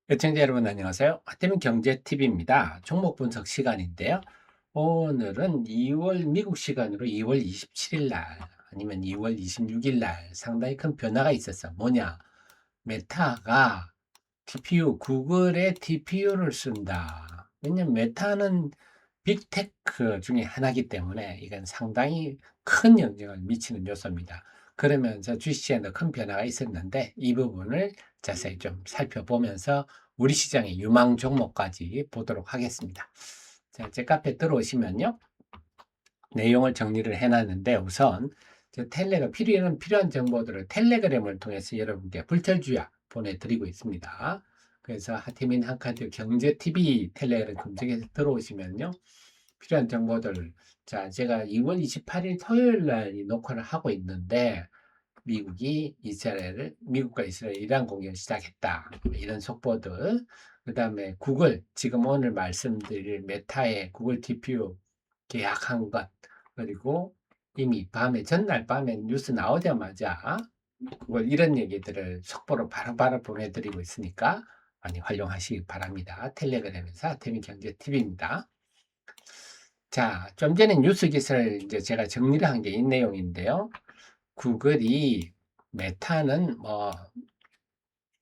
애청자 여러분 안녕하세요. 하태민 경제TV입니다. 종목 분석 시간인데요. 오늘은 2월 미국 시간으로 2월 27일 날 아니면 2월 26일 날 상당히 큰 변화가 있었어. 뭐냐? 메타가 TPU, 구글의 TPU를 쓴다. 왜냐면 메타는 빅테크 중에 하나이기 때문에 이건 상당히 큰 영향을 미치는 요소입니다. 그러면서 주식시장에도 큰 변화가 있었는데 이 부분을 자세히 좀 살펴보면서 우리 시장의 유망 종목까지 보도록 하겠습니다. 자, 제 카페 들어오시면요. 내용을 정리를 해놨는데 우선 필요한 정보들을 텔레그램을 통해서 여러분께 불철주야 보내드리고 있습니다. 그래서 하태민 한카드 경제TV 텔레그램 검색해서 들어오시면요. 필요한 정보들, 자, 제가 2월 28일 토요일 날 이 녹화를 하고 있는데 미국과 이스라엘 이란 공격을 시작했다. 이런 속보들. 그 다음에 구글, 지금 오늘 말씀드릴 메타의 구글 TPU 계약한 것. 그리고 이미 전날 밤에 뉴스 나오자마자 그걸 이런 얘기들을 속보로 바로바로 보내드리고 있으니까 많이 활용하시기 바랍니다. 텔레그램에서 태민경제TV입니다. 자, 좀 전에 뉴스 기사를 이제 제가 정리를 한 게 이 내용인데요. 구글이 메타는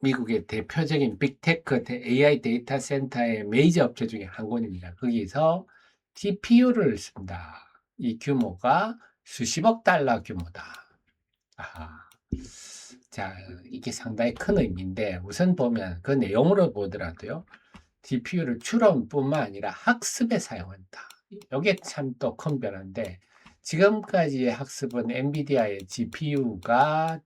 미국의 대표적인 빅테크 AI 데이터 센터의 메이저 업체 중에 한 곳입니다. 거기서 TPU를 쓴다. 이 규모가 수십억 달러 규모다. 아하. 자, 이게 상당히 큰 의미인데 우선 보면 그 내용으로 보더라도요. TPU를 추론뿐만 아니라 학습에 사용한다. 이게 참 또 큰 변화인데 지금까지의 학습은 엔비디아의 GPU가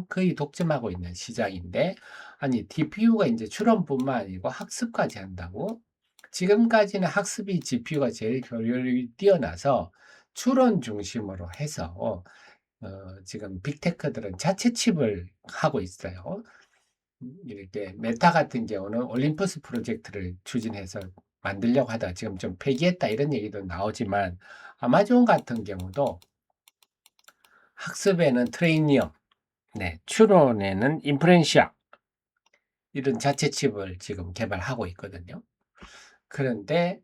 거의 독점하고 있는 시장인데 아니 TPU가 이제 추론뿐만 아니고 학습까지 한다고? 지금까지는 학습이 GPU가 제일 효율이 뛰어나서 추론 중심으로 해서 지금 빅테크들은 자체 칩을 하고 있어요. 이렇게 메타 같은 경우는 올림푸스 프로젝트를 추진해서 만들려고 하다가 지금 좀 폐기했다 이런 얘기도 나오지만 아마존 같은 경우도 학습에는 트레이니엄, 네, 추론에는 인프렌시아 이런 자체 칩을 지금 개발하고 있거든요. 그런데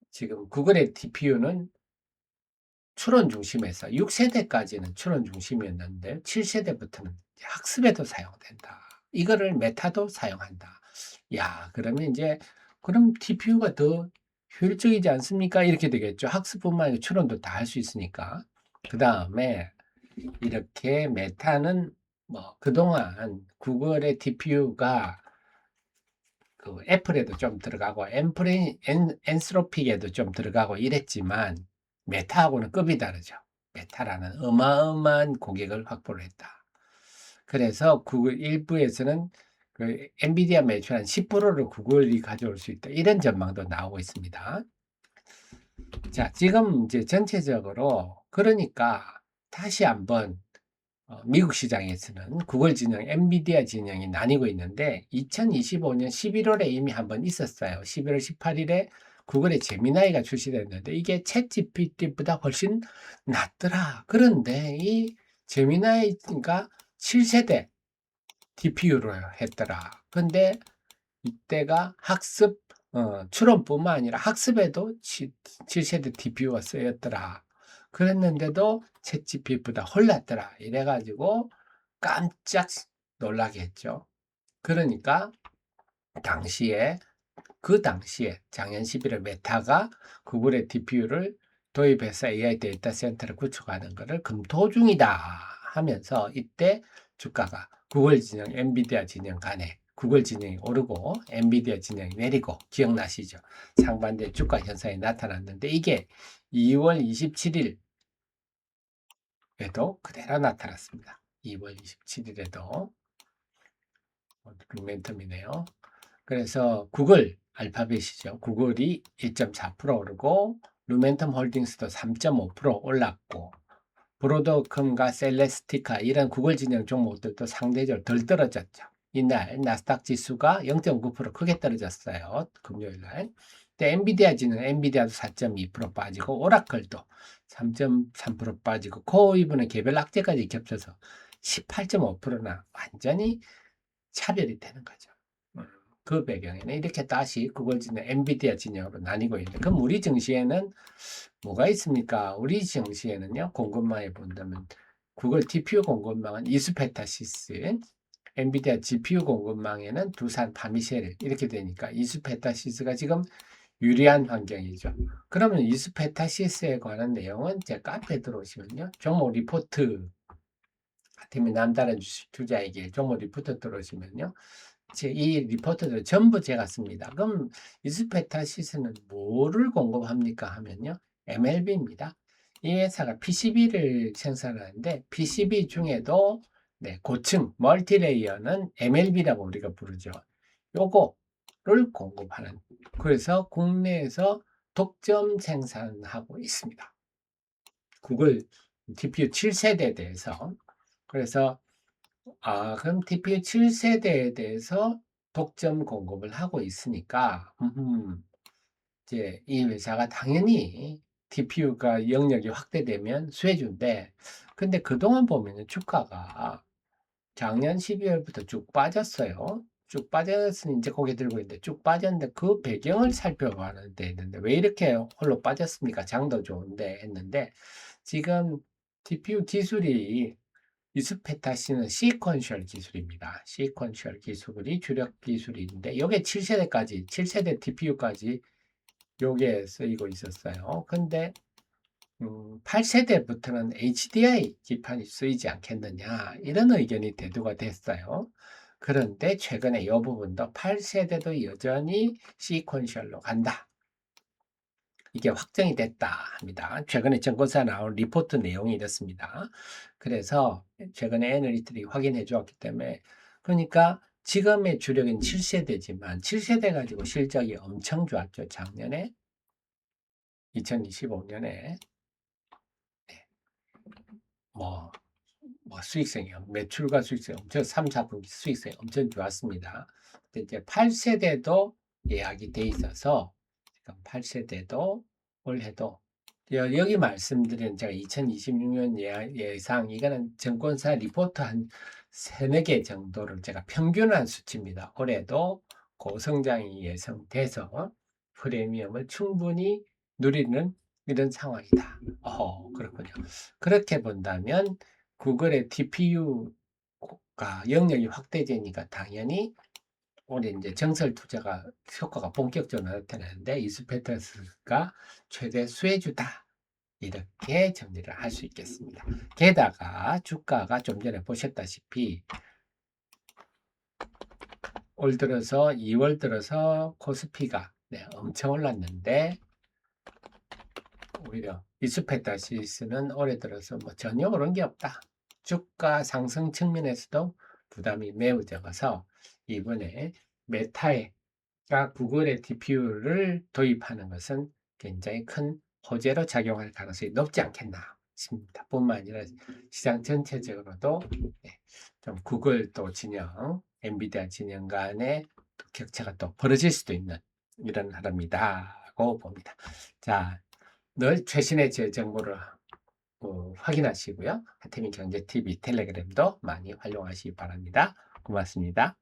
지금 구글의 TPU는 추론 중심에서 6세대까지는 추론 중심이었는데 7세대부터는 학습에도 사용된다. 이거를 메타도 사용한다. 야, 그러면 이제 그럼 TPU가 더 효율적이지 않습니까? 이렇게 되겠죠. 학습뿐만 아니라 추론도 다 할 수 있으니까. 그 다음에 이렇게 메타는 그동안 구글의 TPU가 그 애플에도 좀 들어가고 엔스로픽에도 좀 들어가고 이랬지만 메타하고는 급이 다르죠. 메타라는 어마어마한 고객을 확보를 했다. 그래서 구글 일부에서는 그 엔비디아 매출 한 10%를 구글이 가져올 수 있다. 이런 전망도 나오고 있습니다. 자, 지금 이제 전체적으로 그러니까 다시 한번 미국 시장에서는 구글 진영, 엔비디아 진영이 나뉘고 있는데 2025년 11월에 이미 한번 있었어요. 11월 18일에 구글의 제미나이가 출시됐는데 이게 챗 GPT보다 훨씬 낫더라. 그런데 이 제미나이가 7세대 DPU로 했더라. 근데 이때가 추론뿐만 아니라 학습에도 7세대 DPU가 쓰였더라. 그랬는데도 챗GPT보다 홀랐더라. 이래가지고 깜짝 놀라게 했죠. 그러니까 당시에 작년 11월 메타가 구글의 DPU를 도입해서 AI 데이터 센터를 구축하는 것을 검토 중이다 하면서 이때 주가가 구글 진영, 엔비디아 진영 간에 구글 진영이 오르고 엔비디아 진영이 내리고 기억나시죠? 상반된 주가 현상이 나타났는데 이게 2월 27일에도 그대로 나타났습니다. 2월 27일에도 루멘텀이네요. 그래서 구글 알파벳이죠. 구글이 1.4% 오르고 루멘텀 홀딩스도 3.5% 올랐고 브로드컴과 셀레스티카 이런 구글 진영 종목들도 상대적으로 덜 떨어졌죠. 이날 나스닥 지수가 0.9% 크게 떨어졌어요. 금요일 날. 근데 엔비디아 진영 엔비디아도 4.2% 빠지고 오라클도 3.3% 빠지고 코이브는 개별 악재까지 겹쳐서 18.5%나 완전히 차별이 되는 거죠. 그 배경에는 이렇게 다시 그걸 진행 엔비디아 진영으로 나뉘고 있는데 그럼 우리 증시에는 뭐가 있습니까? 우리 증시에는요. 공급망에 본다면 구글 TPU 공급망은 이수페타시스, 엔비디아 GPU 공급망에는 두산 파미셀 이렇게 되니까 이수페타시스가 지금 유리한 환경이죠. 그러면 이수페타시스에 관한 내용은 제 카페에 들어오시면요. 종목 리포트 같으면 남다른 주식 투자의 길 종목 리포트 들어오시면요. 이 리포트들 전부 제가 씁니다. 그럼 이스페타시스는 뭐를 공급합니까 하면요. MLB입니다. 이 회사가 PCB를 생산하는데 PCB 중에도 네, 고층 멀티레이어는 MLB라고 우리가 부르죠. 요거를 공급하는 그래서 국내에서 독점 생산하고 있습니다. 구글 TPU 7세대에 대해서 그래서 그럼 TPU 7세대에 대해서 독점 공급을 하고 있으니까, 이제 이 회사가 당연히 TPU가 영역이 확대되면 수혜주인데, 근데 그동안 보면은 주가가 작년 12월부터 쭉 빠졌어요. 쭉 빠졌으니 이제 고개 들고 있는데 쭉 빠졌는데 그 배경을 살펴봐야 되는데 왜 이렇게 홀로 빠졌습니까? 장도 좋은데 했는데 지금 TPU 기술이 이스페타시는 시퀀셜 기술입니다. 시퀀셜 기술이 주력 기술인데 이게 7세대까지 7세대 TPU까지 요게 쓰이고 있었어요. 근데 8세대부터는 HDI 기판이 쓰이지 않겠느냐 이런 의견이 대두가 됐어요. 그런데 최근에 이 부분도 8세대도 여전히 시퀀셜로 간다. 이게 확정이 됐다 합니다. 최근에 증권사 나온 리포트 내용이 이렇습니다. 그래서 최근에 애널리스트들이 확인해 주었기 때문에 그러니까 지금의 주력은 7세대지만 7세대 가지고 실적이 엄청 좋았죠. 작년에 2025년에 뭐, 수익성이 매출과 수익성 엄청 3, 4분기 수익성이 엄청 좋았습니다. 근데 이제 8세대도 예약이 돼 있어서 지금 8세대도 올해도 여기 말씀드린 제가 2026년 예상 이거는 증권사 리포트 한 3, 4개 정도를 제가 평균한 수치입니다. 올해도 고성장이 예상돼서 프리미엄을 충분히 누리는 이런 상황이다. 그렇군요. 그렇게 본다면 구글의 TPU가 영역이 확대되니까 당연히 올해 이제 정설 투자가 효과가 본격적으로 나타나는데 이스페터스가 최대 수혜주다. 이렇게 정리를 할 수 있겠습니다. 게다가 주가가 좀 전에 보셨다시피 올 들어서 2월 들어서 코스피가 엄청 올랐는데 오히려 이스페타시스는 올해 들어서 뭐 전혀 그런 게 없다. 주가 상승 측면에서도 부담이 매우 적어서 이번에 메타가 구글의 TPU를 도입하는 것은 굉장히 큰 호재로 작용할 가능성이 높지 않겠나 싶습니다. 뿐만 아니라 시장 전체적으로도 좀 구글 또 진영, 엔비디아 진영 간의 격차가 또 벌어질 수도 있는 이런 하루입니다고 봅니다. 자, 늘 최신의 제 정보를 확인하시고요. 하태민 경제TV 텔레그램도 많이 활용하시기 바랍니다. 고맙습니다.